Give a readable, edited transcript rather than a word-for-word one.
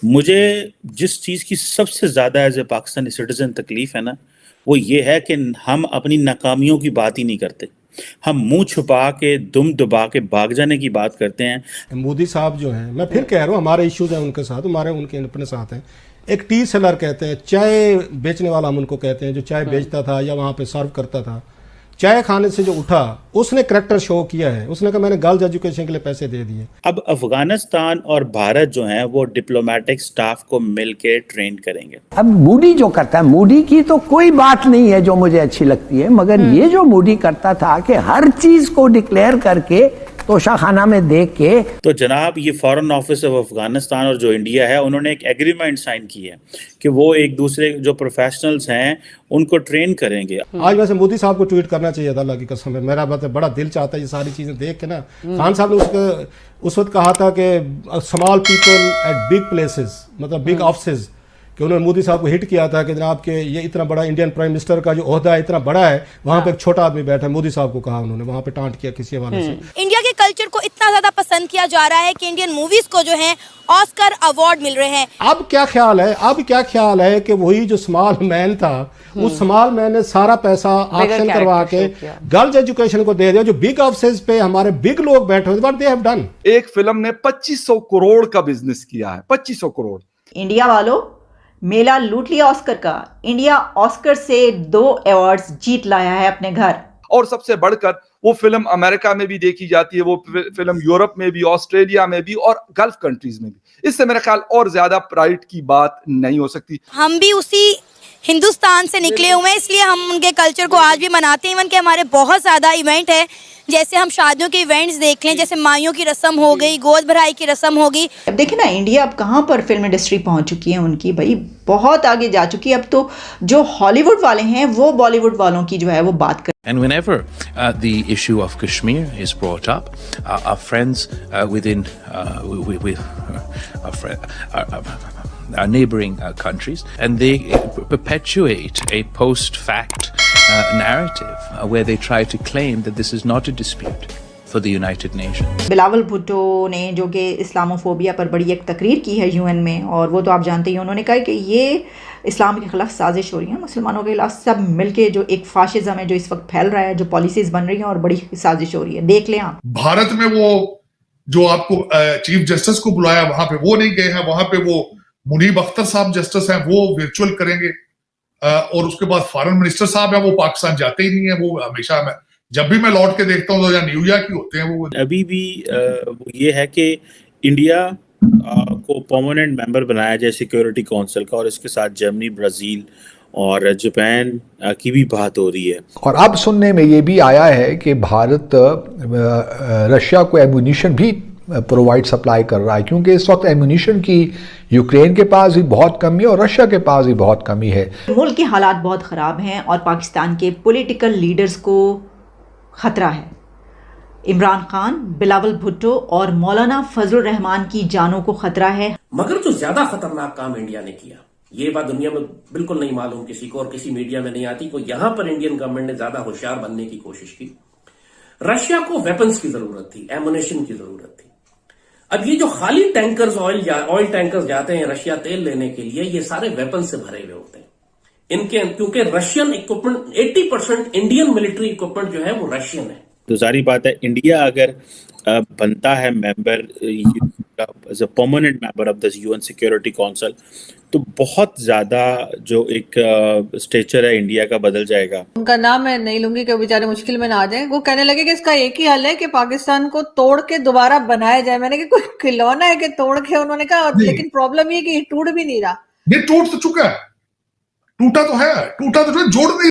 मुझे जिस चीज़ की सबसे ज़्यादा एज ए पाकिस्तानी सिटीजन तकलीफ है ना, वो ये है कि हम अपनी नाकामियों की बात ही नहीं करते। हम मुंह छुपा के दुम दबा के भाग जाने की बात करते हैं। मोदी साहब जो हैं, मैं फिर कह रहा हूँ, हमारे इश्यूज हैं उनके साथ, हमारे उनके अपने साथ हैं। एक टी सेलर कहते हैं, चाय बेचने वाला हम उनको कहते हैं, जो चाय बेचता था या वहाँ पे सर्व करता था, चाय खाने से जो उठा, उसने करैक्टर शो किया है। उसने कहा मैंने गर्ल्स एजुकेशन के लिए पैसे दे दिए। अब अफगानिस्तान और भारत जो हैं वो डिप्लोमेटिक स्टाफ को मिलके ट्रेन करेंगे। अब मोदी जो करता है, मोदी की तो कोई बात नहीं है जो मुझे अच्छी लगती है, मगर ये जो मोदी करता था कि हर चीज को डिक्लेयर करके तोशाखाना में देख के। तो जनाब, ये फॉरेन ऑफिस ऑफ अफगानिस्तान और जो इंडिया है, उन्होंने एक एग्रीमेंट साइन की है कि वो एक दूसरे जो प्रोफेशनल्स हैं उनको ट्रेन करेंगे। आज वैसे मोदी साहब को ट्वीट करना चाहिए था, अल्लाह की कसम है। मेरा बात बड़ा दिल चाहता है ये सारी चीजें देख के ना। खान साहब ने उस वक्त कहा था कि small people at big places, मतलब बिग ऑफिसेज, कि उन्होंने मोदी साहब को हिट किया था कि जनाब के ये इतना बड़ा इंडियन प्राइम मिनिस्टर का जो ओहदा है इतना बड़ा है, वहाँ पे एक छोटा आदमी बैठा है। मोदी साहब को कहा उन्होंने, वहाँ पे टांट किया किसी हवाले से। इंडिया के कल्चर को इतना ज्यादा पसंद किया जा रहा है कि इंडियन मूवीज को जो है ऑस्कर अवार्ड मिल रहे हैं। अब क्या ख्याल है कि वही जो स्मॉल मैन था, उस स्मॉल मैन ने सारा पैसा ऑक्शन करवा के गर्ल्स एजुकेशन को दे दिया। जो बिग ऑफिसेज पे हमारे बिग लोग बैठे हुए, व्हाट दे हैव डन। एक फिल्म ने 2500 करोड़ का बिजनेस किया है, 2500 करोड़। इंडिया वालों, मेला लूट लिया ऑस्कर का। इंडिया ऑस्कर से 2 अवार्ड्स जीत लाया है अपने घर। और सबसे बढ़कर वो फिल्म अमेरिका में भी देखी जाती है, वो फिल्म यूरोप में भी, ऑस्ट्रेलिया में भी और गल्फ कंट्रीज में भी। इससे मेरा ख्याल और ज्यादा प्राइड की बात नहीं हो सकती। हम भी उसी हिंदुस्तान से निकले हुए हैं, इसलिए हम उनके कल्चर को आज भी मनाते हैं। इवन के हमारे बहुत ज़्यादा इवेंट है, जैसे हम शादियों के इवेंट्स देख लें, जैसे माइयों की रस्म हो गई, गोद भराई की रस्म हो गई। अब देखिए ना, इंडिया अब कहाँ पर फिल्म इंडस्ट्री पहुंच चुकी है उनकी, भाई बहुत आगे जा चुकी है। अब तो जो हॉलीवुड वाले हैं वो बॉलीवुड वालों की जो है वो बात कर। And whenever the issue of Kashmir is brought up, our friends within our neighboring countries, and they perpetuate a post-fact narrative where they try to claim that this is not a dispute for the United Nations. Bilawal Bhutto ने जो कि Islamophobia पर बड़ी एक तकरीर की है UN में, और वो तो आप जानते ही, उन्होंने कहा कि ये इस्लाम के खिलाफ साजिश हो रही है, मुसलमानों के खिलाफ सब मिलके जो एक फाशिज्म है जो इस वक्त फैल रहा है, जो पॉलिसीज बन रही हैं और बड़ी साजिश हो रही है। देख लें आप, भारत में वो जो आपको चीफ जस्टिस को बुलाया वहां पे वो नहीं गए हैं। वहां पे वो मुनीब अख्तर साहब जस्टिस हैं, वो वर्चुअल करेंगे। और उसके बाद फॉरेन मिनिस्टर साहब है, वो पाकिस्तान जाते ही नहीं है। वो हमेशा जब भी मैं लौट के देखता हूँ तो या न्यूयॉर्क ही होते हैं वो। अभी भी ये है कि इंडिया को परमानेंट मेंबर बनाया जाए सिक्योरिटी काउंसिल का, और इसके साथ जर्मनी, ब्राजील और जापान की भी बात हो रही है। और अब सुनने में ये भी आया है कि भारत रशिया को एम्यूनिशन भी प्रोवाइड सप्लाई कर रहा है, क्योंकि इस वक्त एम्यूनिशन की यूक्रेन के पास भी बहुत कमी है और रशिया के पास भी बहुत कमी है। मुल्क के हालात बहुत ख़राब हैं और पाकिस्तान के पॉलिटिकल लीडर्स को ख़तरा है। इमरान खान, बिलावल भुट्टो और मौलाना फजलुर रहमान की जानों को खतरा है। मगर जो ज्यादा खतरनाक काम इंडिया ने किया, ये बात दुनिया में बिल्कुल नहीं मालूम किसी को और किसी मीडिया में नहीं आती, को यहां पर इंडियन गवर्नमेंट ने ज्यादा होशियार बनने की कोशिश की। रशिया को वेपन्स की जरूरत थी, एमुनेशन की जरूरत थी। अब ये जो खाली टैंकर्स ऑयल टैंकर्स जाते हैं रशिया तेल लेने के लिए, ये सारे वेपन से भरे हुए होते हैं इनके, क्योंकि Russian equipment 80% Indian military equipment जो है वो रशियन है। तो सारी बात है, इंडिया अगर बनता है member, as a permanent member of the UN Security Council, तो बहुत ज्यादा जो एक स्टेचर है इंडिया का बदल जाएगा। उनका नाम मैं नहीं लूंगी कि बेचारे मुश्किल में ना आ जाए। वो कहने लगे कि इसका एक ही हल है कि पाकिस्तान को तोड़ के दोबारा बनाया जाए। मैंने कहा कोई खिलौना है कि तोड़ के, उन्होंने कहा लेकिन प्रॉब्लम ये कि टूट भी नहीं रहा। ये टूट तो चुका है, टूटा तो है, टूटा तो जोड़ नहीं